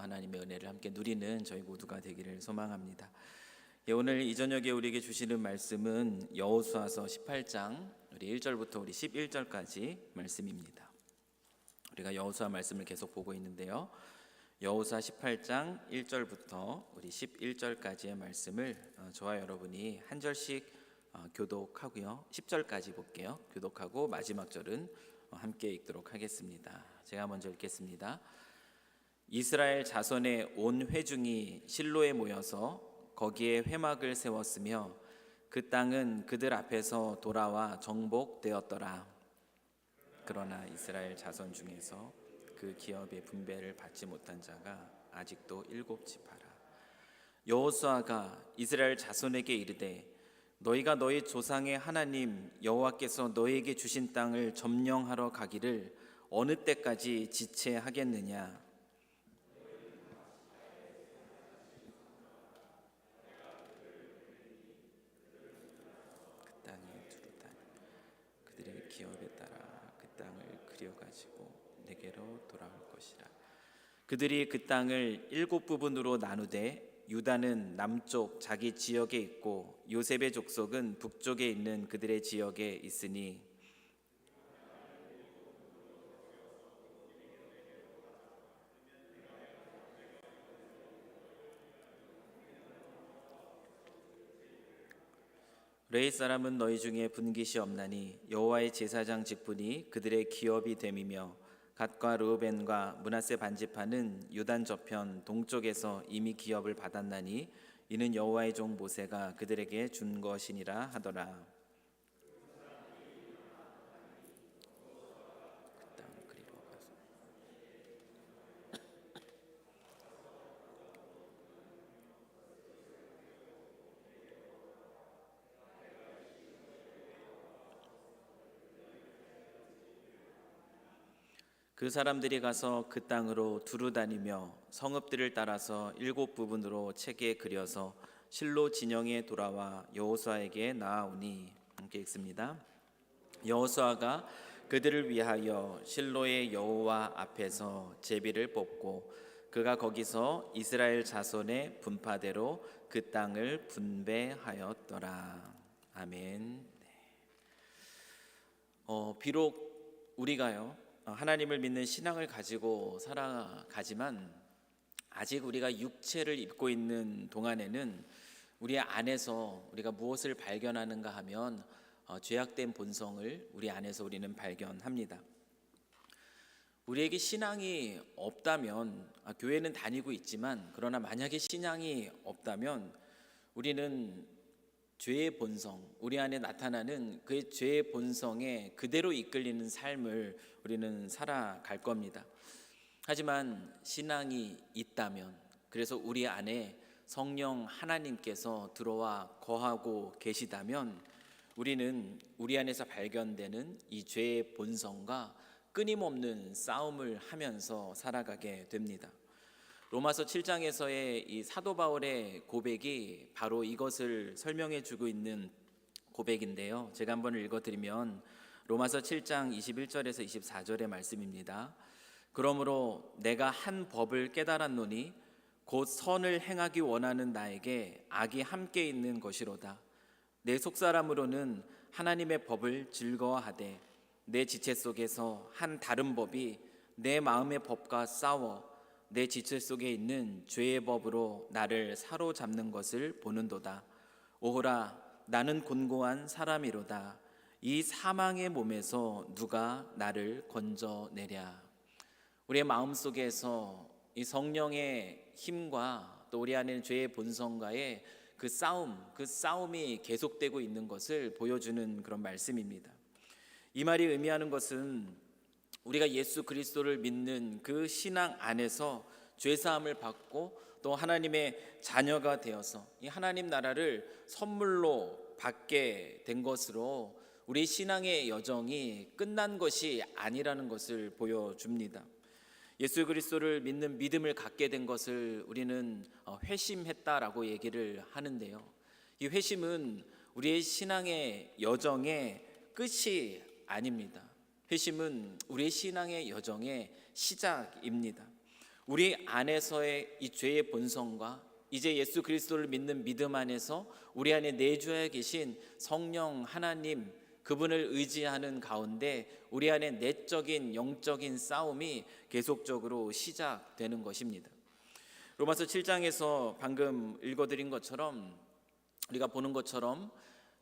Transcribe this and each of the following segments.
하나님의 은혜를 함께 누리는 저희 모두가 되기를 소망합니다. 오늘 이 저녁에 우리에게 주시는 말씀은 여호수아서 18장 우리 1절부터 우리 11절까지 말씀입니다. 우리가 여호수아 말씀을 계속 보고 있는데요. 여호수아 18장 1절부터 우리 11절까지의 말씀을 저와 여러분이 한 절씩 교독하고요. 10절까지 볼게요. 교독하고 마지막 절은 함께 읽도록 하겠습니다. 제가 먼저 읽겠습니다. 이스라엘 자손의 온 회중이 실로에 모여서 거기에 회막을 세웠으며 그 땅은 그들 앞에서 돌아와 정복되었더라. 그러나 이스라엘 자손 중에서 그 기업의 분배를 받지 못한 자가 아직도 7지파라. 여호수아가 이스라엘 자손에게 이르되 너희가 너희 조상의 하나님 여호와께서 너희에게 주신 땅을 점령하러 가기를 어느 때까지 지체하겠느냐? 그 땅에 두루 다니 그들의 기업에 따라 그 땅을 그려가지고 내게로 돌아올 것이라. 그들이 그 땅을 7부분으로 나누되 유다는 남쪽 자기 지역에 있고 요셉의 족속은 북쪽에 있는 그들의 지역에 있으니 레위 사람은 너희 중에 분깃이 없나니 여호와의 제사장 직분이 그들의 기업이 됨이며 갓과 르우벤과 므낫세 반지파는 요단 저편 동쪽에서 이미 기업을 받았나니 이는 여호와의 종 모세가 그들에게 준 것이니라 하더라. 그 땅 그리로 가서 그 사람들이 가서 그 땅으로 두루 다니며 성읍들을 따라서 7부분으로 책에 그려서 실로 진영에 돌아와 여호수아에게 나아오니 함께 읽습니다. 여호수아가 그들을 위하여 실로의 여호와 앞에서 제비를 뽑고 그가 거기서 이스라엘 자손의 분파대로 그 땅을 분배하였더라. 아멘. 비록 우리가요 하나님을 믿는 신앙을 가지고 살아가지만 아직 우리가 육체를 입고 있는 동안에는 우리 안에서 우리가 무엇을 발견하는가 하면 죄악된 본성을 우리 안에서 우리는 발견합니다. 우리에게 신앙이 없다면 교회는 다니고 있지만 그러나 만약에 신앙이 없다면 우리는 죄의 본성, 우리 안에 나타나는 그 죄의 본성에 그대로 이끌리는 삶을 우리는 살아갈 겁니다. 하지만 신앙이 있다면, 그래서 우리 안에 성령 하나님께서 들어와 거하고 계시다면 우리는 우리 안에서 발견되는 이 죄의 본성과 끊임없는 싸움을 하면서 살아가게 됩니다. 로마서 7장에서의 이 사도 바울의 고백이 바로 이것을 설명해 주고 있는 고백인데요. 제가 한번 읽어드리면 로마서 7장 21절에서 24절의 말씀입니다. 그러므로 내가 한 법을 깨달았노니 곧 선을 행하기 원하는 나에게 악이 함께 있는 것이로다. 내 속사람으로는 하나님의 법을 즐거워하되 내 지체 속에서 한 다른 법이 내 마음의 법과 싸워 내 지체 속에 있는 죄의 법으로 나를 사로잡는 것을 보는도다. 오호라 나는 곤고한 사람이로다. 이 사망의 몸에서 누가 나를 건져내랴. 우리의 마음속에서 이 성령의 힘과 또 우리 안에 죄의 본성과의 그 싸움이 계속되고 있는 것을 보여주는 그런 말씀입니다. 이 말이 의미하는 것은 우리가 예수 그리스도를 믿는 그 신앙 안에서 죄사함을 받고 또 하나님의 자녀가 되어서 이 하나님 나라를 선물로 받게 된 것으로 우리 신앙의 여정이 끝난 것이 아니라는 것을 보여줍니다. 예수 그리스도를 믿는 믿음을 갖게 된 것을 우리는 회심했다라고 얘기를 하는데요. 이 회심은 우리의 신앙의 여정의 끝이 아닙니다. 회심은 우리의 신앙의 여정의 시작입니다. 우리 안에서의 이 죄의 본성과 이제 예수 그리스도를 믿는 믿음 안에서 우리 안에 내주하여 계신 성령 하나님, 그분을 의지하는 가운데 우리 안에 내적인 영적인 싸움이 계속적으로 시작되는 것입니다. 로마서 7장에서 방금 읽어드린 것처럼, 우리가 보는 것처럼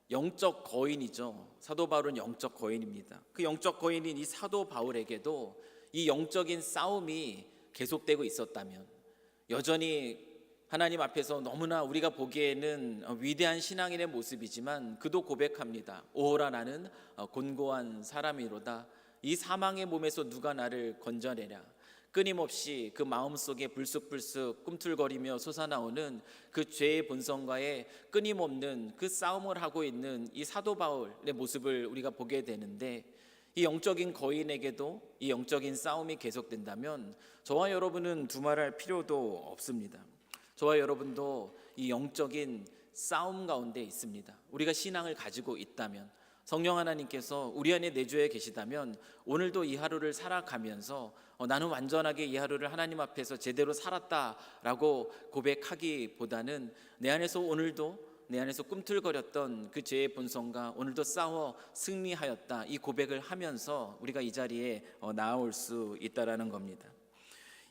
영적 거인이죠. 사도 바울은 영적 거인입니다. 그 영적 거인인 이 사도 바울에게도 이 영적인 싸움이 계속되고 있었다면, 여전히 하나님 앞에서 너무나 우리가 보기에는 위대한 신앙인의 모습이지만 그도 고백합니다. 오호라, 나는 곤고한 사람이로다. 이 사망의 몸에서 누가 나를 건져내랴. 끊임없이 그 마음속에 불쑥불쑥 꿈틀거리며 솟아나오는 그 죄의 본성과의 끊임없는 그 싸움을 하고 있는 이 사도 바울의 모습을 우리가 보게 되는데, 이 영적인 거인에게도 이 영적인 싸움이 계속된다면 저와 여러분은 두말할 필요도 없습니다. 저와 여러분도 이 영적인 싸움 가운데 있습니다. 우리가 신앙을 가지고 있다면, 성령 하나님께서 우리 안에 내주해 계시다면 오늘도 이 하루를 살아가면서 나는 완전하게 이 하루를 하나님 앞에서 제대로 살았다라고 고백하기보다는 내 안에서 오늘도 내 안에서 꿈틀거렸던 그 죄의 본성과 오늘도 싸워 승리하였다, 이 고백을 하면서 우리가 이 자리에 나아올 수 있다라는 겁니다.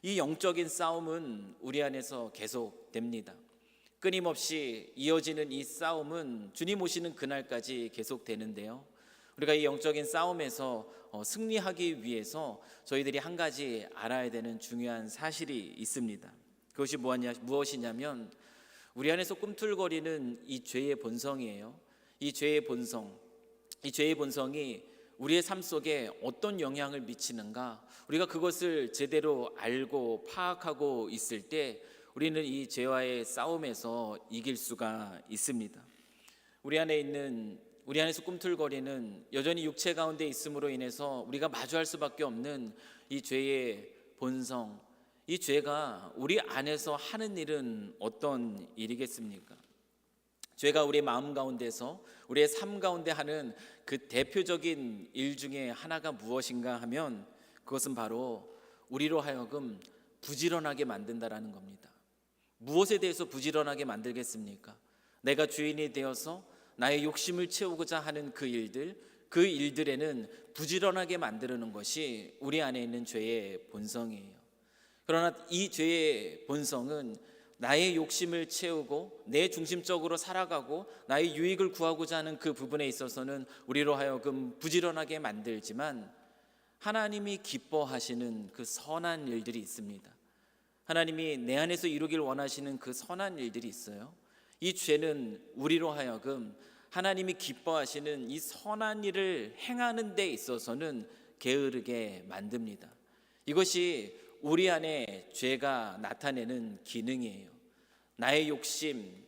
이 영적인 싸움은 우리 안에서 계속됩니다. 끊임없이 이어지는 이 싸움은 주님 오시는 그날까지 계속되는데요, 우리가 이 영적인 싸움에서 승리하기 위해서 저희들이 한 가지 알아야 되는 중요한 사실이 있습니다. 그것이 무엇이냐면 우리 안에서 꿈틀거리는 이 죄의 본성이에요. 이 죄의 본성이 우리의 삶 속에 어떤 영향을 미치는가, 우리가 그것을 제대로 알고 파악하고 있을 때 우리는 이 죄와의 싸움에서 이길 수가 있습니다. 우리 안에서 꿈틀거리는 여전히 육체 가운데 있음으로 인해서 우리가 마주할 수밖에 없는 이 죄의 본성, 이 죄가 우리 안에서 하는 일은 어떤 일이겠습니까? 죄가 우리의 마음 가운데서, 우리의 삶 가운데 하는 그 대표적인 일 중에 하나가 무엇인가 하면 그것은 바로 우리로 하여금 부지런하게 만든다라는 겁니다. 무엇에 대해서 부지런하게 만들겠습니까? 내가 주인이 되어서 나의 욕심을 채우고자 하는 그 일들에는 부지런하게 만드는 것이 우리 안에 있는 죄의 본성이에요. 그러나 이 죄의 본성은 나의 욕심을 채우고 내 중심적으로 살아가고 나의 유익을 구하고자 하는 그 부분에 있어서는 우리로 하여금 부지런하게 만들지만, 하나님이 기뻐하시는 그 선한 일들이 있습니다. 하나님이 내 안에서 이루길 원하시는 그 선한 일들이 있어요. 이 죄는 우리로 하여금 하나님이 기뻐하시는 이 선한 일을 행하는 데 있어서는 게으르게 만듭니다. 이것이 우리 안에 죄가 나타내는 기능이에요. 나의 욕심,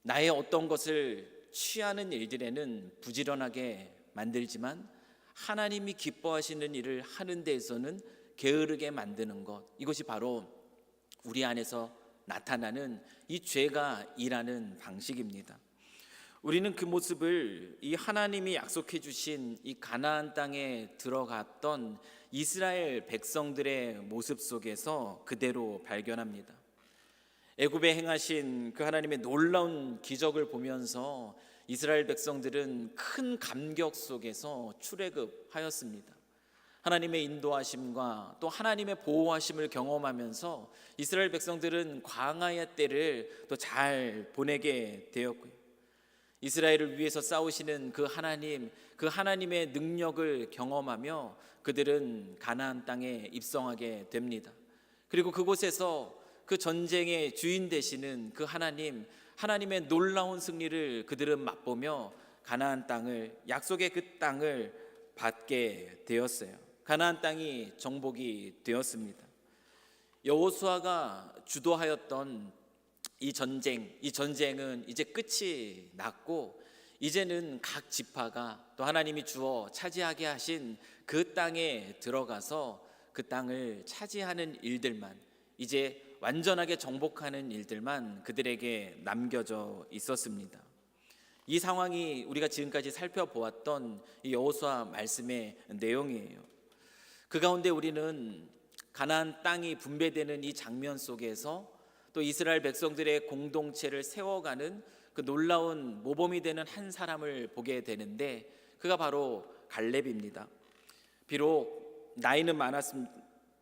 나의 어떤 것을 취하는 일들에는 부지런하게 만들지만 하나님이 기뻐하시는 일을 하는 데에서는 게으르게 만드는 것, 이것이 바로 우리 안에서 나타나는 이 죄가 일하는 방식입니다. 우리는 그 모습을 이 하나님이 약속해 주신 이 가나안 땅에 들어갔던 이스라엘 백성들의 모습 속에서 그대로 발견합니다. 애굽에 행하신 그 하나님의 놀라운 기적을 보면서 이스라엘 백성들은 큰 감격 속에서 출애굽하였습니다. 하나님의 인도하심과 또 하나님의 보호하심을 경험하면서 이스라엘 백성들은 광야의 때를 또 잘 보내게 되었고요, 이스라엘을 위해서 싸우시는 그 하나님의 능력을 경험하며 그들은 가나안 땅에 입성하게 됩니다. 그리고 그곳에서 그 전쟁의 주인 되시는 그 하나님의 놀라운 승리를 그들은 맛보며 가나안 땅을, 약속의 그 땅을 받게 되었어요. 가나안 땅이 정복이 되었습니다. 여호수아가 주도하였던 이 전쟁은 이제 끝이 났고, 이제는 각 지파가 또 하나님이 주어 차지하게 하신 그 땅에 들어가서 그 땅을 차지하는 일들만, 이제 완전하게 정복하는 일들만 그들에게 남겨져 있었습니다. 이 상황이 우리가 지금까지 살펴보았던 이 여호수아 말씀의 내용이에요. 그 가운데 우리는 가나안 땅이 분배되는 이 장면 속에서 또 이스라엘 백성들의 공동체를 세워가는 그 놀라운 모범이 되는 한 사람을 보게 되는데, 그가 바로 갈렙입니다. 비록 나이는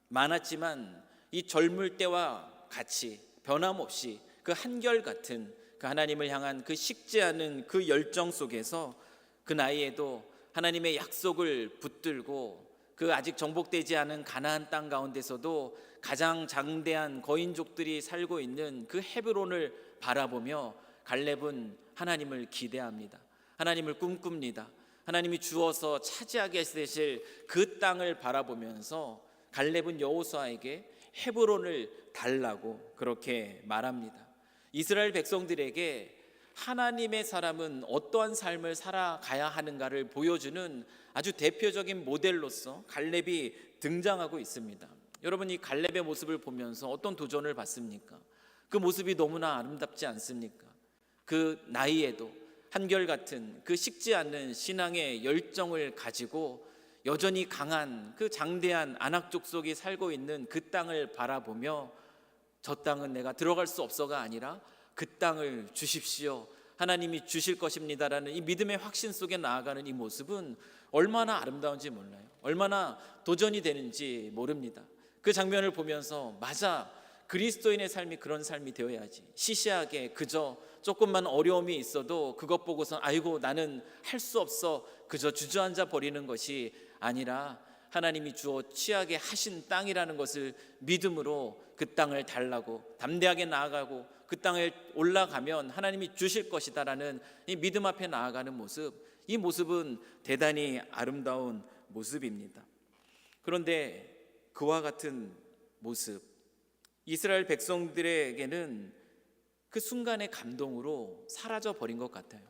많았지만 이 젊을 때와 같이 변함없이 그 한결같은 그 하나님을 향한 그 식지 않은 그 열정 속에서 그 나이에도 하나님의 약속을 붙들고 그 아직 정복되지 않은 가나안 땅 가운데서도 가장 장대한 거인족들이 살고 있는 그 헤브론을 바라보며 갈렙은 하나님을 기대합니다. 하나님을 꿈꿉니다. 하나님이 주어서 차지하게 되실 그 땅을 바라보면서 갈렙은 여호수아에게 헤브론을 달라고 그렇게 말합니다. 이스라엘 백성들에게 하나님의 사람은 어떠한 삶을 살아가야 하는가를 보여주는 아주 대표적인 모델로서 갈렙이 등장하고 있습니다. 여러분, 이 갈렙의 모습을 보면서 어떤 도전을 받습니까? 그 모습이 너무나 아름답지 않습니까? 그 나이에도 한결같은 그 식지 않는 신앙의 열정을 가지고 여전히 강한 그 장대한 아낙 족속이 살고 있는 그 땅을 바라보며 저 땅은 내가 들어갈 수 없어가 아니라 그 땅을 주십시오, 하나님이 주실 것입니다라는 이 믿음의 확신 속에 나아가는 이 모습은 얼마나 아름다운지 몰라요. 얼마나 도전이 되는지 모릅니다. 그 장면을 보면서 맞아, 그리스도인의 삶이 그런 삶이 되어야지. 시시하게 그저 조금만 어려움이 있어도 그것 보고선 아이고 나는 할 수 없어 그저 주저앉아 버리는 것이 아니라 하나님이 주어 취하게 하신 땅이라는 것을 믿음으로 그 땅을 달라고 담대하게 나아가고 그 땅에 올라가면 하나님이 주실 것이다라는 이 믿음 앞에 나아가는 모습, 이 모습은 대단히 아름다운 모습입니다. 그런데 그와 같은 모습, 이스라엘 백성들에게는 그 순간의 감동으로 사라져 버린 것 같아요.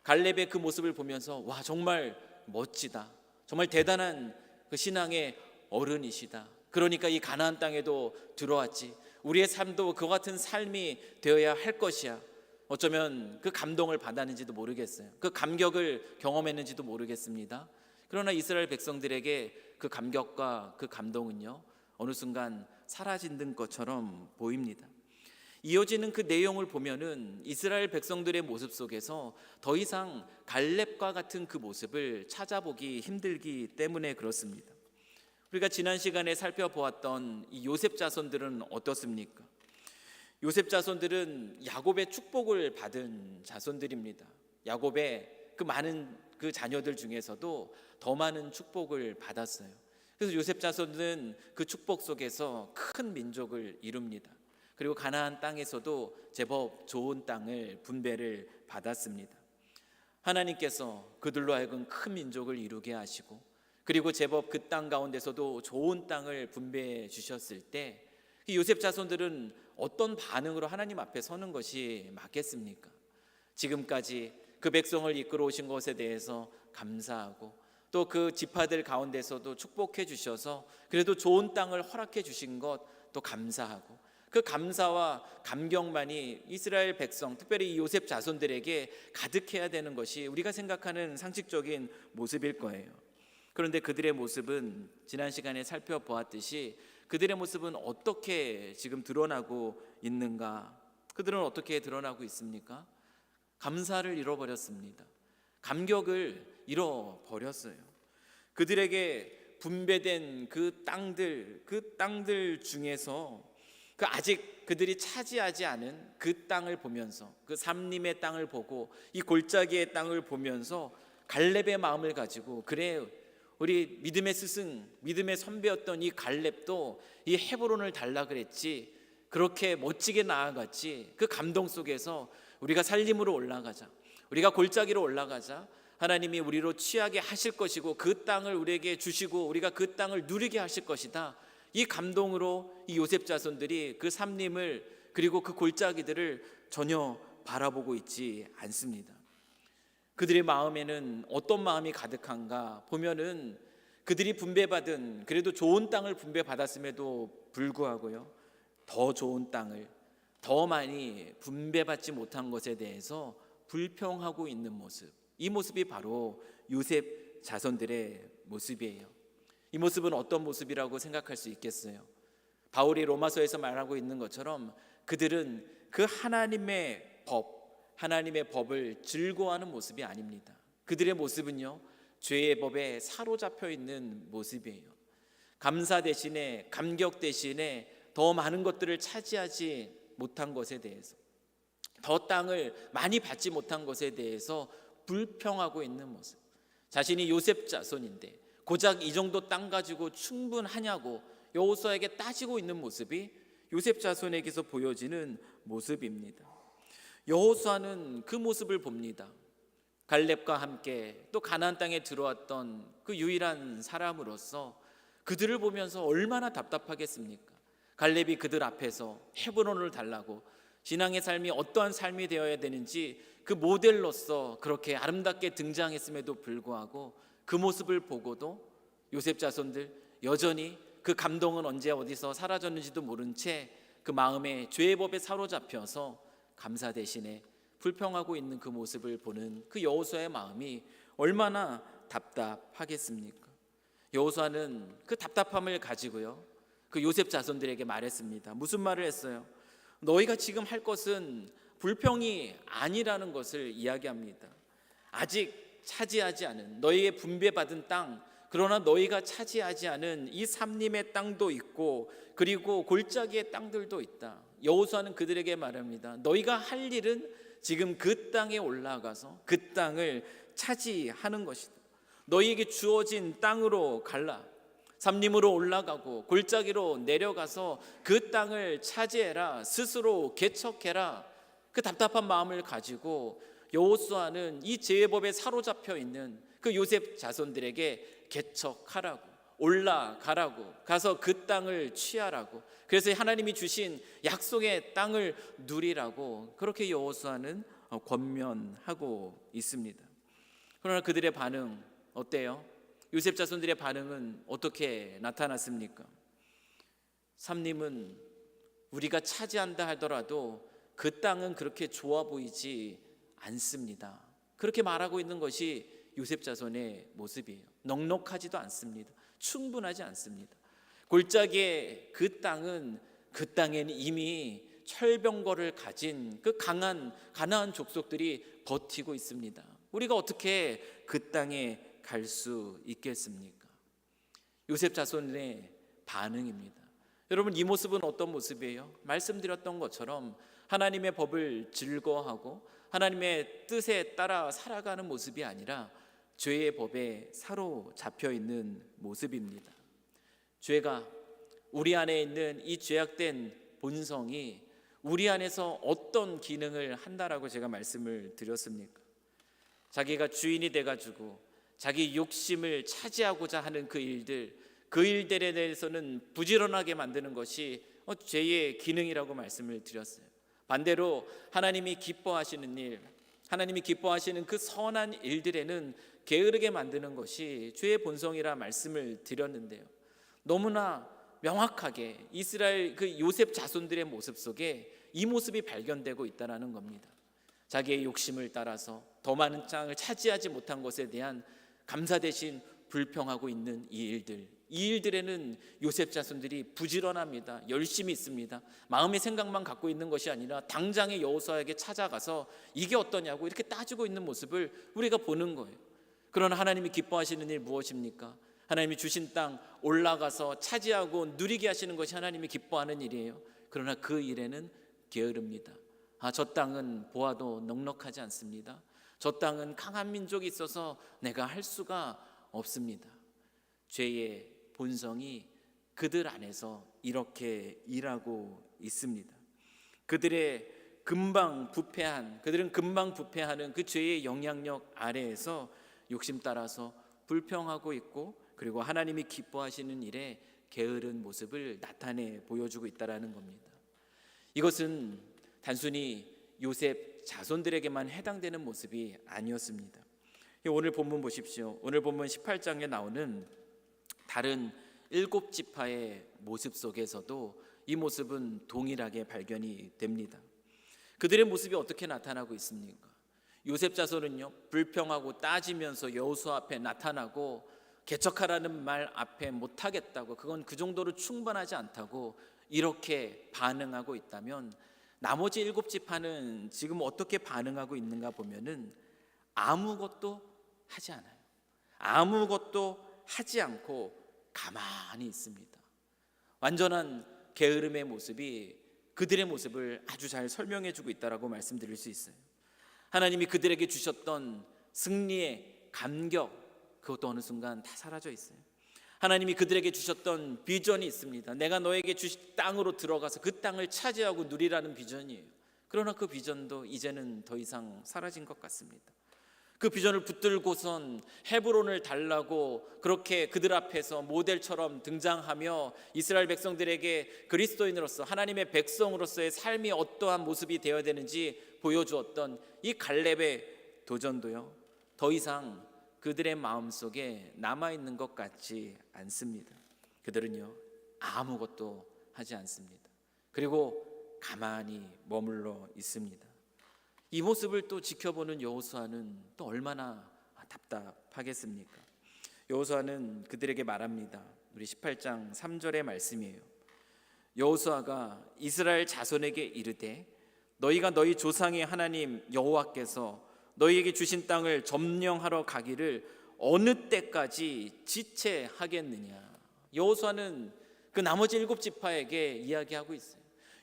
갈렙의 그 모습을 보면서 와, 정말 멋지다, 정말 대단한 그 신앙의 어른이시다. 그러니까 이 가나안 땅에도 들어왔지. 우리의 삶도 그와 같은 삶이 되어야 할 것이야. 어쩌면 그 감동을 받았는지도 모르겠어요. 그 감격을 경험했는지도 모르겠습니다. 그러나 이스라엘 백성들에게 그 감격과 그 감동은요, 어느 순간 사라진 것처럼 보입니다. 이어지는 그 내용을 보면은 이스라엘 백성들의 모습 속에서 더 이상 갈렙과 같은 그 모습을 찾아보기 힘들기 때문에 그렇습니다. 우리가 지난 시간에 살펴보았던 이 요셉 자손들은 어떻습니까? 요셉 자손들은 야곱의 축복을 받은 자손들입니다. 야곱의 그 많은 그 자녀들 중에서도 더 많은 축복을 받았어요. 그래서 요셉 자손은 그 축복 속에서 큰 민족을 이룹니다. 그리고 가나안 땅에서도 제법 좋은 땅을 분배를 받았습니다. 하나님께서 그들로 하여금 큰 민족을 이루게 하시고 그리고 제법 그 땅 가운데서도 좋은 땅을 분배해 주셨을 때 요셉 자손들은 어떤 반응으로 하나님 앞에 서는 것이 맞겠습니까? 지금까지 그 백성을 이끌어 오신 것에 대해서 감사하고 또 그 지파들 가운데서도 축복해 주셔서 그래도 좋은 땅을 허락해 주신 것도 감사하고 그 감사와 감격만이 이스라엘 백성, 특별히 이 요셉 자손들에게 가득해야 되는 것이 우리가 생각하는 상식적인 모습일 거예요. 그런데 그들의 모습은 지난 시간에 살펴보았듯이 그들의 모습은 어떻게 지금 드러나고 있는가? 그들은 어떻게 드러나고 있습니까? 감사를 잃어버렸습니다. 감격을 잃어버렸어요. 그들에게 분배된 그 땅들 중에서 그 아직 그들이 차지하지 않은 그 땅을 보면서 그 삼림의 땅을 보고 이 골짜기의 땅을 보면서 갈렙의 마음을 가지고 그래, 우리 믿음의 스승, 믿음의 선배였던 이 갈렙도 이 헤브론을 달라 그랬지, 그렇게 멋지게 나아갔지. 그 감동 속에서 우리가 살림으로 올라가자, 우리가 골짜기로 올라가자, 하나님이 우리로 취하게 하실 것이고 그 땅을 우리에게 주시고 우리가 그 땅을 누리게 하실 것이다. 이 감동으로 이 요셉 자손들이 그 삼림을 그리고 그 골짜기들을 전혀 바라보고 있지 않습니다. 그들의 마음에는 어떤 마음이 가득한가 보면은 그들이 분배받은 그래도 좋은 땅을 분배받았음에도 불구하고요, 더 좋은 땅을 더 많이 분배받지 못한 것에 대해서 불평하고 있는 모습, 이 모습이 바로 요셉 자손들의 모습이에요. 이 모습은 어떤 모습이라고 생각할 수 있겠어요? 바울이 로마서에서 말하고 있는 것처럼 그들은 그 하나님의 하나님의 법을 즐거워하는 모습이 아닙니다. 그들의 모습은요, 죄의 법에 사로잡혀 있는 모습이에요. 감사 대신에, 감격 대신에 더 많은 것들을 차지하지 못한 것에 대해서, 더 땅을 많이 받지 못한 것에 대해서 불평하고 있는 모습. 자신이 요셉 자손인데 고작 이 정도 땅 가지고 충분하냐고 여호수아에게 따지고 있는 모습이 요셉 자손에게서 보여지는 모습입니다. 여호수아는 그 모습을 봅니다. 갈렙과 함께 또 가나안 땅에 들어왔던 그 유일한 사람으로서 그들을 보면서 얼마나 답답하겠습니까? 갈렙이 그들 앞에서 헤브론을 달라고 신앙의 삶이 어떠한 삶이 되어야 되는지 그 모델로서 그렇게 아름답게 등장했음에도 불구하고 그 모습을 보고도 요셉 자손들 여전히 그 감동은 언제 어디서 사라졌는지도 모른 채 그 마음에 죄의 법에 사로잡혀서 감사 대신에 불평하고 있는 그 모습을 보는 그 여호수아의 마음이 얼마나 답답하겠습니까? 여호수아는 그 답답함을 가지고요, 그 요셉 자손들에게 말했습니다. 무슨 말을 했어요? 너희가 지금 할 것은 불평이 아니라는 것을 이야기합니다. 아직 차지하지 않은 너희의 분배받은 땅, 그러나 너희가 차지하지 않은 이 삼림의 땅도 있고 그리고 골짜기의 땅들도 있다. 여호수아는 그들에게 말합니다. 너희가 할 일은 지금 그 땅에 올라가서 그 땅을 차지하는 것이다. 너희에게 주어진 땅으로 갈라. 삼림으로 올라가고 골짜기로 내려가서 그 땅을 차지해라. 스스로 개척해라. 그 답답한 마음을 가지고 여호수아는 이 죄의 법에 사로잡혀 있는 그 요셉 자손들에게 개척하라고, 올라가라고, 가서 그 땅을 취하라고, 그래서 하나님이 주신 약속의 땅을 누리라고 그렇게 여호수아는 권면하고 있습니다. 그러나 그들의 반응 어때요? 요셉 자손들의 반응은 어떻게 나타났습니까? 삼림은 우리가 차지한다 하더라도 그 땅은 그렇게 좋아 보이지 않습니다. 그렇게 말하고 있는 것이 요셉 자손의 모습이에요. 넉넉하지도 않습니다. 충분하지 않습니다. 골짜기의 그 땅은 그 땅에는 이미 철병거를 가진 그 강한 가나안 족속들이 버티고 있습니다. 우리가 어떻게 그 땅에 갈 수 있겠습니까? 요셉 자손의 반응입니다. 여러분, 이 모습은 어떤 모습이에요? 말씀드렸던 것처럼 하나님의 법을 즐거워하고 하나님의 뜻에 따라 살아가는 모습이 아니라 죄의 법에 사로잡혀 있는 모습입니다. 죄가 우리 안에 있는 이 죄악된 본성이 우리 안에서 어떤 기능을 한다라고 제가 말씀을 드렸습니까? 자기가 주인이 돼가지고 자기 욕심을 차지하고자 하는 그 일들에 대해서는 부지런하게 만드는 것이 죄의 기능이라고 말씀을 드렸어요. 반대로 하나님이 기뻐하시는 일, 하나님이 기뻐하시는 그 선한 일들에는 게으르게 만드는 것이 죄의 본성이라 말씀을 드렸는데요, 너무나 명확하게 이스라엘 그 요셉 자손들의 모습 속에 이 모습이 발견되고 있다는 겁니다. 자기의 욕심을 따라서 더 많은 땅을 차지하지 못한 것에 대한 감사 대신 불평하고 있는 이 일들에는 요셉 자손들이 부지런합니다. 열심히 있습니다. 마음의 생각만 갖고 있는 것이 아니라 당장의 여호수아에게 찾아가서 이게 어떠냐고 이렇게 따지고 있는 모습을 우리가 보는 거예요. 그러나 하나님이 기뻐하시는 일 무엇입니까? 하나님이 주신 땅 올라가서 차지하고 누리게 하시는 것이 하나님이 기뻐하는 일이에요. 그러나 그 일에는 게으릅니다. 저 땅은 보아도 넉넉하지 않습니다. 저 땅은 강한 민족이 있어서 내가 할 수가 없습니다. 죄의 본성이 그들 안에서 이렇게 일하고 있습니다. 그들은 금방 부패하는 그 죄의 영향력 아래에서 욕심 따라서 불평하고 있고, 그리고 하나님이 기뻐하시는 일에 게으른 모습을 나타내 보여주고 있다는 겁니다. 이것은 단순히 요셉 자손들에게만 해당되는 모습이 아니었습니다. 오늘 본문 보십시오. 오늘 본문 18장에 나오는 다른 7지파의 모습 속에서도 이 모습은 동일하게 발견이 됩니다. 그들의 모습이 어떻게 나타나고 있습니까? 요셉 자손은요, 불평하고 따지면서 여호수아 앞에 나타나고 개척하라는 말 앞에 못하겠다고, 그건 그 정도로 충분하지 않다고 이렇게 반응하고 있다면, 나머지 7지파는 지금 어떻게 반응하고 있는가 보면은 아무것도 하지 않아요. 아무것도 하지 않고 가만히 있습니다. 완전한 게으름의 모습이 그들의 모습을 아주 잘 설명해 주고 있다라고 말씀드릴 수 있어요. 하나님이 그들에게 주셨던 승리의 감격, 그것도 어느 순간 다 사라져 있어요. 하나님이 그들에게 주셨던 비전이 있습니다. 내가 너에게 주신 땅으로 들어가서 그 땅을 차지하고 누리라는 비전이에요. 그러나 그 비전도 이제는 더 이상 사라진 것 같습니다. 그 비전을 붙들고선 헤브론을 달라고 그렇게 그들 앞에서 모델처럼 등장하며 이스라엘 백성들에게 그리스도인으로서, 하나님의 백성으로서의 삶이 어떠한 모습이 되어야 되는지 보여주었던 이 갈렙의 도전도요, 더 이상 그들의 마음속에 남아있는 것 같지 않습니다. 그들은요, 아무것도 하지 않습니다. 그리고 가만히 머물러 있습니다. 이 모습을 또 지켜보는 여호수아는 또 얼마나 답답하겠습니까? 여호수아는 그들에게 말합니다. 우리 18장 3절의 말씀이에요. 여호수아가 이스라엘 자손에게 이르되 너희가 너희 조상의 하나님 여호와께서 너희에게 주신 땅을 점령하러 가기를 어느 때까지 지체하겠느냐. 여호수아는 그 나머지 7지파에게 이야기하고 있어요.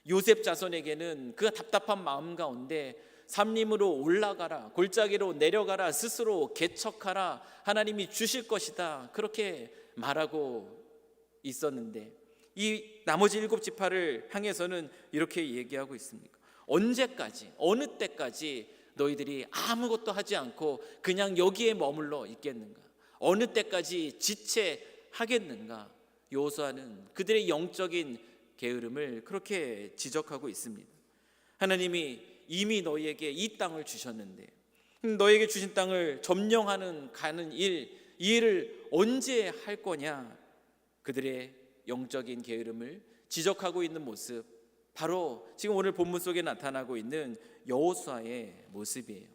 요셉 자손에게는 그 답답한 마음 가운데 삼림으로 올라가라, 골짜기로 내려가라, 스스로 개척하라, 하나님이 주실 것이다, 그렇게 말하고 있었는데 이 나머지 7지파를 향해서는 이렇게 얘기하고 있습니다. 언제까지, 어느 때까지 너희들이 아무것도 하지 않고 그냥 여기에 머물러 있겠는가? 어느 때까지 지체하겠는가? 여호수아는 그들의 영적인 게으름을 그렇게 지적하고 있습니다. 하나님이 이미 너희에게 이 땅을 주셨는데 너희에게 주신 땅을 점령하는 가는 이 일을 언제 할 거냐? 그들의 영적인 게으름을 지적하고 있는 모습, 바로 지금 오늘 본문 속에 나타나고 있는 여호수아의 모습이에요.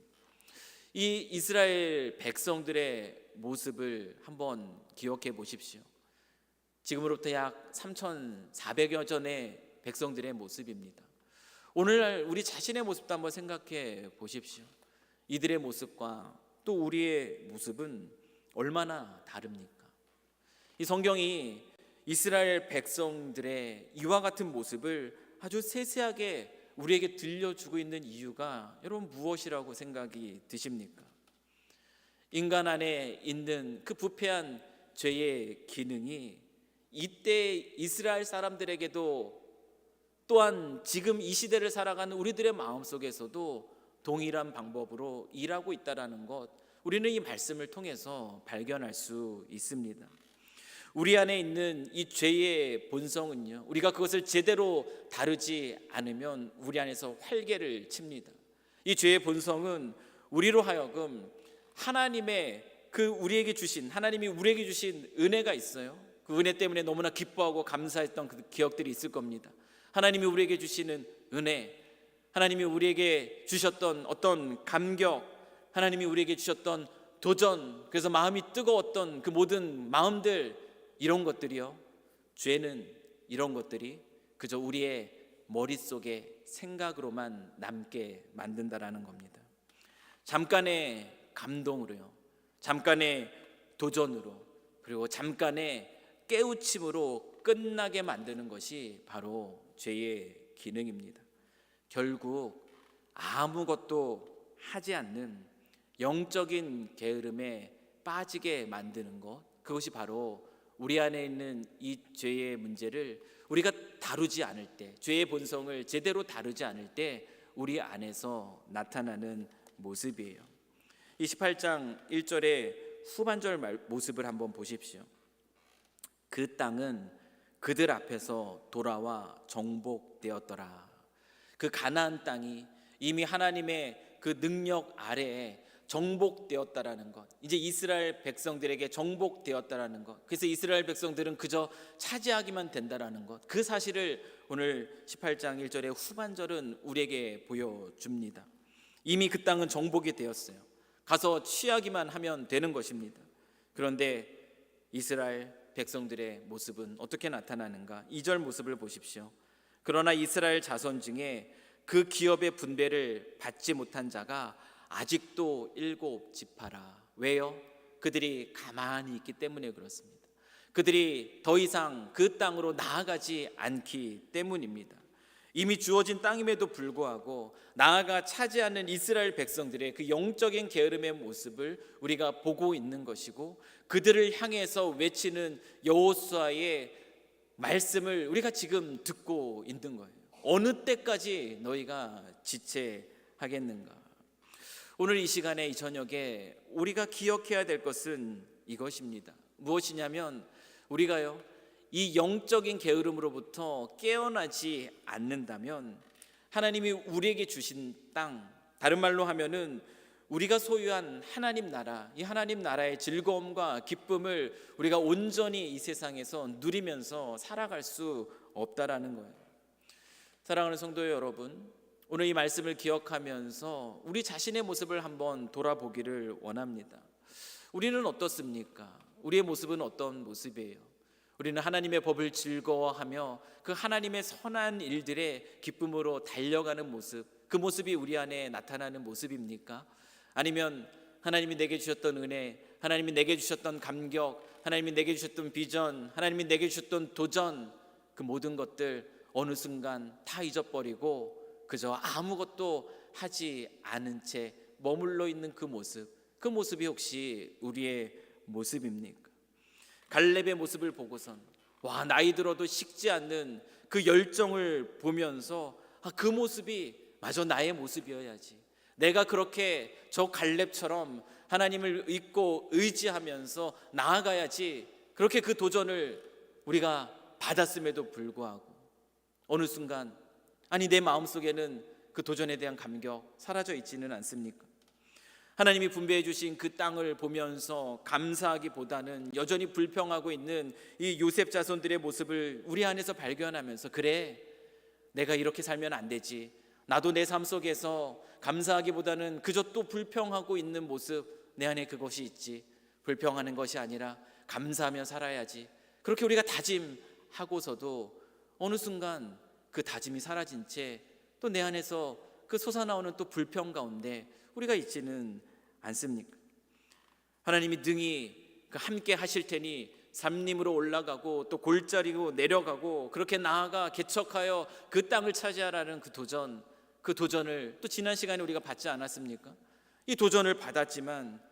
이 이스라엘 백성들의 모습을 한번 기억해 보십시오. 지금으로부터 약 3,400여 전의 백성들의 모습입니다. 오늘날 우리 자신의 모습도 한번 생각해 보십시오. 이들의 모습과 또 우리의 모습은 얼마나 다릅니까? 이 성경이 이스라엘 백성들의 이와 같은 모습을 아주 세세하게 우리에게 들려주고 있는 이유가 여러분 무엇이라고 생각이 드십니까? 인간 안에 있는 그 부패한 죄의 기능이 이때 이스라엘 사람들에게도 또한 지금 이 시대를 살아가는 우리들의 마음속에서도 동일한 방법으로 일하고 있다는 것, 우리는 이 말씀을 통해서 발견할 수 있습니다. 우리 안에 있는 이 죄의 본성은요, 우리가 그것을 제대로 다루지 않으면 우리 안에서 활개를 칩니다. 이 죄의 본성은 우리로 하여금 하나님의 하나님이 우리에게 주신 은혜가 있어요. 그 은혜 때문에 너무나 기뻐하고 감사했던 그 기억들이 있을 겁니다. 하나님이 우리에게 주시는 은혜, 하나님이 우리에게 주셨던 어떤 감격, 하나님이 우리에게 주셨던 도전, 그래서 마음이 뜨거웠던 그 모든 마음들, 이런 것들이요, 죄는 이런 것들이 그저 우리의 머릿속에 생각으로만 남게 만든다라는 겁니다. 잠깐의 감동으로요, 잠깐의 도전으로, 그리고 잠깐의 깨우침으로 끝나게 만드는 것이 바로 죄의 기능입니다. 결국 아무것도 하지 않는 영적인 게으름에 빠지게 만드는 것, 그것이 바로 우리 안에 있는 이 죄의 문제를 우리가 다루지 않을 때, 죄의 본성을 제대로 다루지 않을 때 우리 안에서 나타나는 모습이에요. 이 18장 1절의 후반절 모습을 한번 보십시오. 그 땅은 그들 앞에서 돌아와 정복되었더라. 그 가나안 땅이 이미 하나님의 그 능력 아래에 정복되었다라는 것, 이제 이스라엘 백성들에게 정복되었다라는 것, 그래서 이스라엘 백성들은 그저 차지하기만 된다라는 것, 그 사실을 오늘 18장 1절의 후반절은 우리에게 보여줍니다. 이미 그 땅은 정복이 되었어요. 가서 취하기만 하면 되는 것입니다. 그런데 이스라엘 백성들의 모습은 어떻게 나타나는가? 2절 모습을 보십시오. 그러나 이스라엘 자손 중에 그 기업의 분배를 받지 못한 자가 아직도 7지파라. 왜요? 그들이 가만히 있기 때문에 그렇습니다. 그들이 더 이상 그 땅으로 나아가지 않기 때문입니다. 이미 주어진 땅임에도 불구하고 나아가 차지하는 이스라엘 백성들의 그 영적인 게으름의 모습을 우리가 보고 있는 것이고, 그들을 향해서 외치는 여호수아의 말씀을 우리가 지금 듣고 있는 거예요. 어느 때까지 너희가 지체하겠는가? 오늘 이 시간에, 이 저녁에 우리가 기억해야 될 것은 이것입니다. 무엇이냐면, 우리가요, 이 영적인 게으름으로부터 깨어나지 않는다면 하나님이 우리에게 주신 땅, 다른 말로 하면은 우리가 소유한 하나님 나라, 이 하나님 나라의 즐거움과 기쁨을 우리가 온전히 이 세상에서 누리면서 살아갈 수 없다라는 거예요. 사랑하는 성도 여러분, 오늘 이 말씀을 기억하면서 우리 자신의 모습을 한번 돌아보기를 원합니다. 우리는 어떻습니까? 우리의 모습은 어떤 모습이에요? 우리는 하나님의 법을 즐거워하며 그 하나님의 선한 일들의 기쁨으로 달려가는 모습, 그 모습이 우리 안에 나타나는 모습입니까? 아니면 하나님이 내게 주셨던 은혜, 하나님이 내게 주셨던 감격, 하나님이 내게 주셨던 비전, 하나님이 내게 주셨던 도전, 그 모든 것들 어느 순간 다 잊어버리고 그저 아무것도 하지 않은 채 머물러 있는 그 모습이 혹시 우리의 모습입니까? 갈렙의 모습을 보고선 나이 들어도 식지 않는 그 열정을 보면서 그 모습이 마저 나의 모습이어야지, 내가 그렇게 저 갈렙처럼 하나님을 믿고 의지하면서 나아가야지, 그렇게 그 도전을 우리가 받았음에도 불구하고 어느 순간 내 마음속에는 그 도전에 대한 감격 사라져 있지는 않습니까? 하나님이 분배해 주신 그 땅을 보면서 감사하기보다는 여전히 불평하고 있는 이 요셉 자손들의 모습을 우리 안에서 발견하면서, 그래, 내가 이렇게 살면 안 되지, 나도 내 삶 속에서 감사하기보다는 그저 또 불평하고 있는 모습, 내 안에 그것이 있지, 불평하는 것이 아니라 감사하며 살아야지, 그렇게 우리가 다짐하고서도 어느 순간 그 다짐이 사라진 채 또 내 안에서 그 솟아나오는 또 불평 가운데 우리가 있지는 않습니까? 하나님이 능히 함께 하실 테니 삼림으로 올라가고 또 골짜리로 내려가고 그렇게 나아가 개척하여 그 땅을 차지하라는 그 도전을 또 지난 시간에 우리가 받지 않았습니까? 이 도전을 받았지만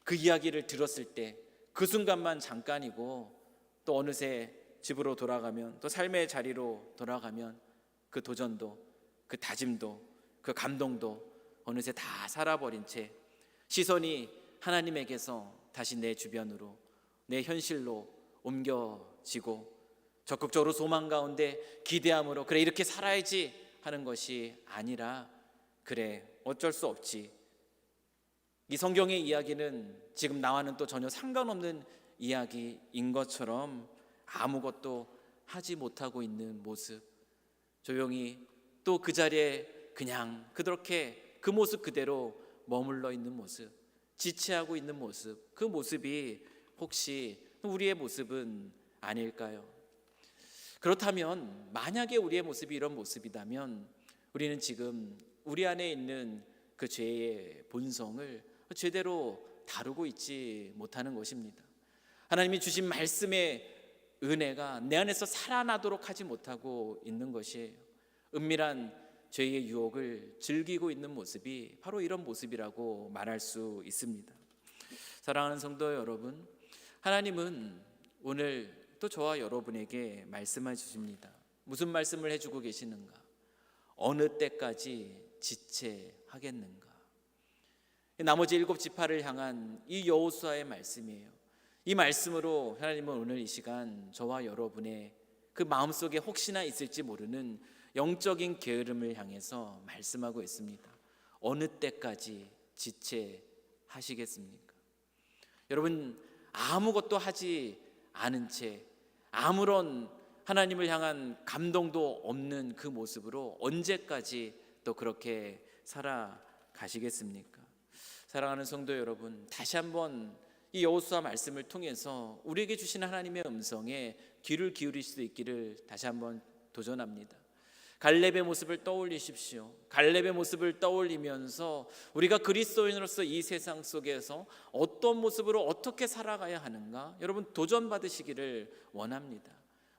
그 이야기를 들었을 때 그 순간만 잠깐이고 또 어느새 집으로 돌아가면, 또 삶의 자리로 돌아가면 그 도전도, 그 다짐도, 그 감동도 어느새 다 살아버린 채 시선이 하나님에게서 다시 내 주변으로, 내 현실로 옮겨지고 적극적으로 소망 가운데 기대함으로 그래 이렇게 살아야지 하는 것이 아니라, 그래 어쩔 수 없지, 이 성경의 이야기는 지금 나와는 또 전혀 상관없는 이야기인 것처럼 아무것도 하지 못하고 있는 모습, 조용히 또 그 자리에 그냥 그렇게 그 모습 그대로 머물러 있는 모습, 지체하고 있는 모습, 그 모습이 혹시 우리의 모습은 아닐까요? 그렇다면 만약에 우리의 모습이 이런 모습이라면 우리는 지금 우리 안에 있는 그 죄의 본성을 제대로 다루고 있지 못하는 것입니다. 하나님이 주신 말씀의 은혜가 내 안에서 살아나도록 하지 못하고 있는 것이에요. 은밀한 죄의 유혹을 즐기고 있는 모습이 바로 이런 모습이라고 말할 수 있습니다. 사랑하는 성도 여러분, 하나님은 오늘 또 저와 여러분에게 말씀해 주십니다. 무슨 말씀을 해주고 계시는가? 어느 때까지 지체하겠는가? 나머지 7지파를 향한 이 여호수아의 말씀이에요. 이 말씀으로 하나님은 오늘 이 시간 저와 여러분의 그 마음속에 혹시나 있을지 모르는 영적인 게으름을 향해서 말씀하고 있습니다. 어느 때까지 지체하시겠습니까? 여러분, 아무것도 하지 않은 채 아무런 하나님을 향한 감동도 없는 그 모습으로 언제까지 또 그렇게 살아가시겠습니까? 사랑하는 성도 여러분, 다시 한번 이 여호수아 말씀을 통해서 우리에게 주신 하나님의 음성에 귀를 기울일 수 있기를 다시 한번 도전합니다. 갈렙의 모습을 떠올리십시오. 갈렙의 모습을 떠올리면서 우리가 그리스도인으로서 이 세상 속에서 어떤 모습으로 어떻게 살아가야 하는가, 여러분 도전받으시기를 원합니다.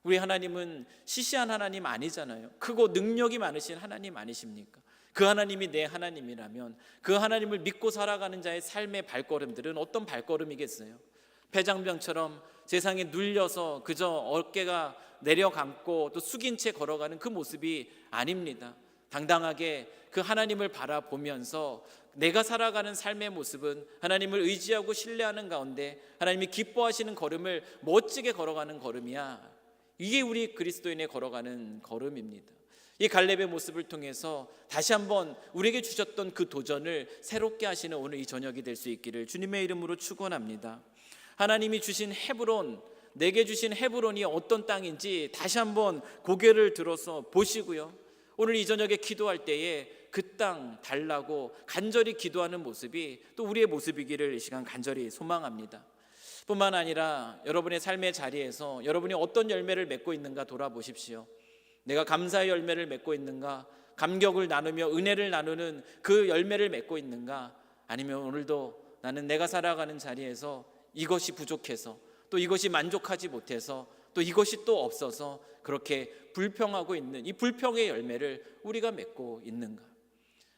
우리 하나님은 시시한 하나님 아니잖아요. 크고 능력이 많으신 하나님 아니십니까? 그 하나님이 내 하나님이라면 그 하나님을 믿고 살아가는 자의 삶의 발걸음들은 어떤 발걸음이겠어요? 폐장병처럼 세상에 눌려서 그저 어깨가 내려감고 또 숙인 채 걸어가는 그 모습이 아닙니다. 당당하게 그 하나님을 바라보면서 내가 살아가는 삶의 모습은 하나님을 의지하고 신뢰하는 가운데 하나님이 기뻐하시는 걸음을 멋지게 걸어가는 걸음이야. 이게 우리 그리스도인의 걸어가는 걸음입니다. 이 갈렙의 모습을 통해서 다시 한번 우리에게 주셨던 그 도전을 새롭게 하시는 오늘 이 저녁이 될 수 있기를 주님의 이름으로 축원합니다. 하나님이 주신 헤브론, 내게 주신 헤브론이 어떤 땅인지 다시 한번 고개를 들어서 보시고요, 오늘 이 저녁에 기도할 때에 그 땅 달라고 간절히 기도하는 모습이 또 우리의 모습이기를 이 시간 간절히 소망합니다. 뿐만 아니라 여러분의 삶의 자리에서 여러분이 어떤 열매를 맺고 있는가 돌아보십시오. 내가 감사의 열매를 맺고 있는가, 감격을 나누며 은혜를 나누는 그 열매를 맺고 있는가, 아니면 오늘도 나는 내가 살아가는 자리에서 이것이 부족해서 또 이것이 만족하지 못해서 또 이것이 또 없어서 그렇게 불평하고 있는 이 불평의 열매를 우리가 맺고 있는가?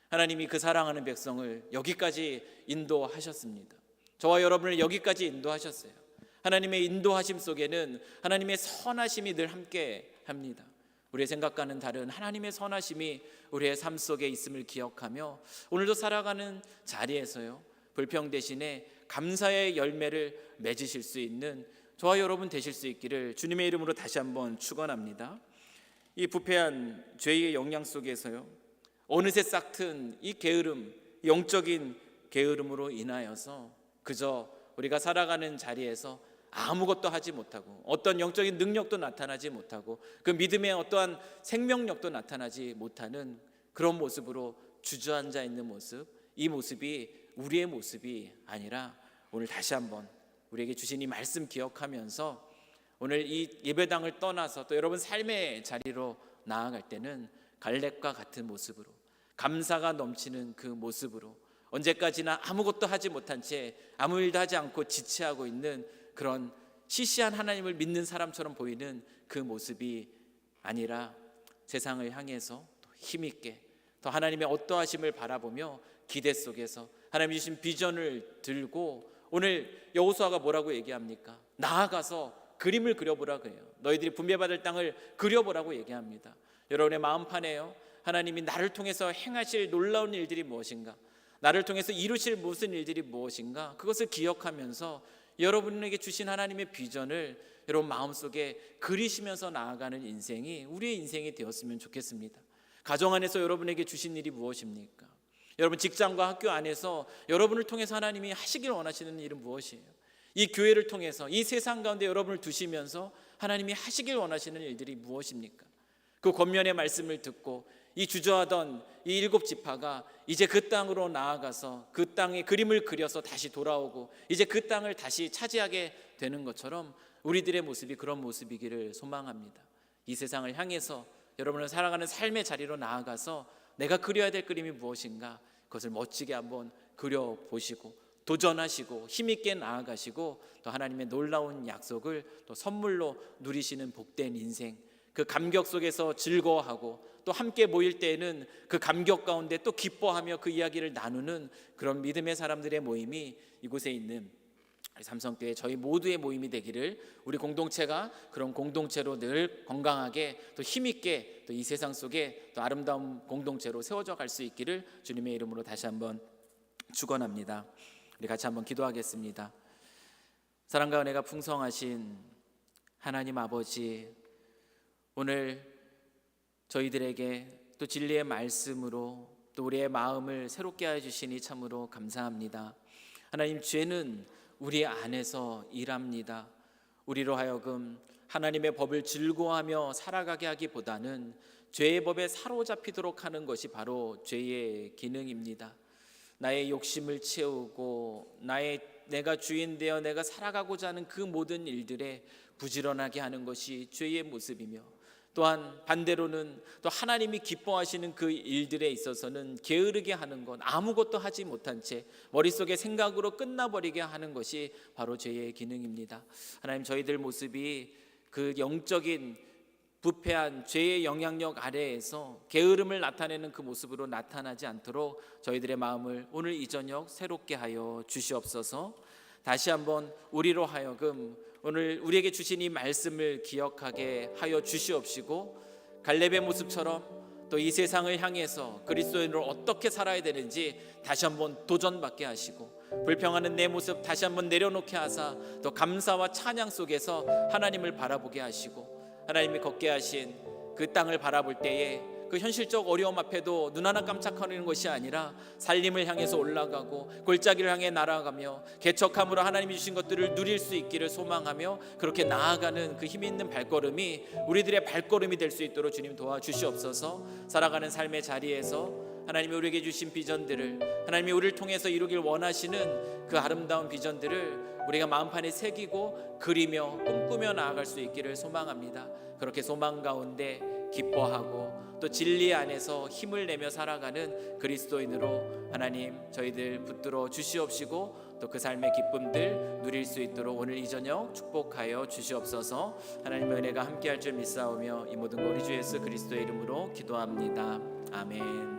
하나님이 그 사랑하는 백성을 여기까지 인도하셨습니다. 저와 여러분을 여기까지 인도하셨어요. 하나님의 인도하심 속에는 하나님의 선하심이 늘 함께 합니다. 우리의 생각과는 다른 하나님의 선하심이 우리의 삶 속에 있음을 기억하며 오늘도 살아가는 자리에서요, 불평 대신에 감사의 열매를 맺으실 수 있는 저와 여러분 되실 수 있기를 주님의 이름으로 다시 한번 축원합니다. 이 부패한 죄의 영향 속에서요, 어느새 싹튼 이 게으름, 영적인 게으름으로 인하여서 그저 우리가 살아가는 자리에서 아무것도 하지 못하고 어떤 영적인 능력도 나타나지 못하고 그 믿음의 어떠한 생명력도 나타나지 못하는 그런 모습으로 주저앉아 있는 모습, 이 모습이 우리의 모습이 아니라 오늘 다시 한번 우리에게 주신 이 말씀 기억하면서 오늘 이 예배당을 떠나서 또 여러분 삶의 자리로 나아갈 때는 갈렙과 같은 모습으로, 감사가 넘치는 그 모습으로, 언제까지나 아무것도 하지 못한 채 아무 일도 하지 않고 지체하고 있는 그런 시시한 하나님을 믿는 사람처럼 보이는 그 모습이 아니라 세상을 향해서 또 힘있게 더 하나님의 어떠하심을 바라보며 기대 속에서 하나님 주신 비전을 들고, 오늘 여호수아가 뭐라고 얘기합니까? 나아가서 그림을 그려보라 그래요. 너희들이 분배받을 땅을 그려보라고 얘기합니다. 여러분의 마음판에요, 하나님이 나를 통해서 행하실 놀라운 일들이 무엇인가, 나를 통해서 이루실 무슨 일들이 무엇인가, 그것을 기억하면서 여러분에게 주신 하나님의 비전을 여러분 마음속에 그리시면서 나아가는 인생이 우리의 인생이 되었으면 좋겠습니다. 가정 안에서 여러분에게 주신 일이 무엇입니까? 여러분 직장과 학교 안에서 여러분을 통해서 하나님이 하시길 원하시는 일은 무엇이에요? 이 교회를 통해서 이 세상 가운데 여러분을 두시면서 하나님이 하시길 원하시는 일들이 무엇입니까? 그 권면의 말씀을 듣고 이 주저하던 이 일곱 지파가 이제 그 땅으로 나아가서 그 땅의 그림을 그려서 다시 돌아오고 이제 그 땅을 다시 차지하게 되는 것처럼 우리들의 모습이 그런 모습이기를 소망합니다. 이 세상을 향해서 여러분을 살아가는 삶의 자리로 나아가서 내가 그려야 될 그림이 무엇인가, 그것을 멋지게 한번 그려보시고 도전하시고 힘있게 나아가시고 또 하나님의 놀라운 약속을 또 선물로 누리시는 복된 인생, 그 감격 속에서 즐거워하고 또 함께 모일 때에는 그 감격 가운데 또 기뻐하며 그 이야기를 나누는 그런 믿음의 사람들의 모임이 이곳에 있는 삼성교회 저희 모두의 모임이 되기를, 우리 공동체가 그런 공동체로 늘 건강하게 또 힘있게 또 이 세상 속에 또 아름다운 공동체로 세워져 갈 수 있기를 주님의 이름으로 다시 한번 축원합니다. 우리 같이 한번 기도하겠습니다. 사랑과 은혜가 풍성하신 하나님 아버지, 오늘 저희들에게 또 진리의 말씀으로 또 우리의 마음을 새롭게 하여 주시니 참으로 감사합니다. 하나님, 죄는 우리 안에서 일합니다. 우리로 하여금 하나님의 법을 즐거워하며 살아가게 하기보다는 죄의 법에 사로잡히도록 하는 것이 바로 죄의 기능입니다. 나의 욕심을 채우고 나의 내가 주인 되어 내가 살아가고자 하는 그 모든 일들에 부지런하게 하는 것이 죄의 모습이며, 또한 반대로는 또 하나님이 기뻐하시는 그 일들에 있어서는 게으르게 하는 것, 아무것도 하지 못한 채 머릿속에 생각으로 끝나버리게 하는 것이 바로 죄의 기능입니다. 하나님, 저희들 모습이 그 영적인 부패한 죄의 영향력 아래에서 게으름을 나타내는 그 모습으로 나타나지 않도록 저희들의 마음을 오늘 이 저녁 새롭게 하여 주시옵소서. 다시 한번 우리로 하여금 오늘 우리에게 주신 이 말씀을 기억하게 하여 주시옵시고, 갈렙의 모습처럼 또 이 세상을 향해서 그리스도인으로 어떻게 살아야 되는지 다시 한번 도전받게 하시고, 불평하는 내 모습 다시 한번 내려놓게 하사 또 감사와 찬양 속에서 하나님을 바라보게 하시고, 하나님이 걷게 하신 그 땅을 바라볼 때에 그 현실적 어려움 앞에도 눈 하나 깜짝거리는 것이 아니라 살림을 향해서 올라가고 골짜기를 향해 날아가며 개척함으로 하나님이 주신 것들을 누릴 수 있기를 소망하며 그렇게 나아가는 그 힘 있는 발걸음이 우리들의 발걸음이 될 수 있도록 주님 도와주시옵소서. 살아가는 삶의 자리에서 하나님이 우리에게 주신 비전들을, 하나님이 우리를 통해서 이루길 원하시는 그 아름다운 비전들을 우리가 마음판에 새기고 그리며 꿈꾸며 나아갈 수 있기를 소망합니다. 그렇게 소망 가운데 기뻐하고 또 진리 안에서 힘을 내며 살아가는 그리스도인으로 하나님 저희들 붙들어 주시옵시고, 또 그 삶의 기쁨들 누릴 수 있도록 오늘 이 저녁 축복하여 주시옵소서. 하나님의 은혜가 함께할 줄 믿사오며 이 모든 거 우리 주 예수 그리스도의 이름으로 기도합니다. 아멘.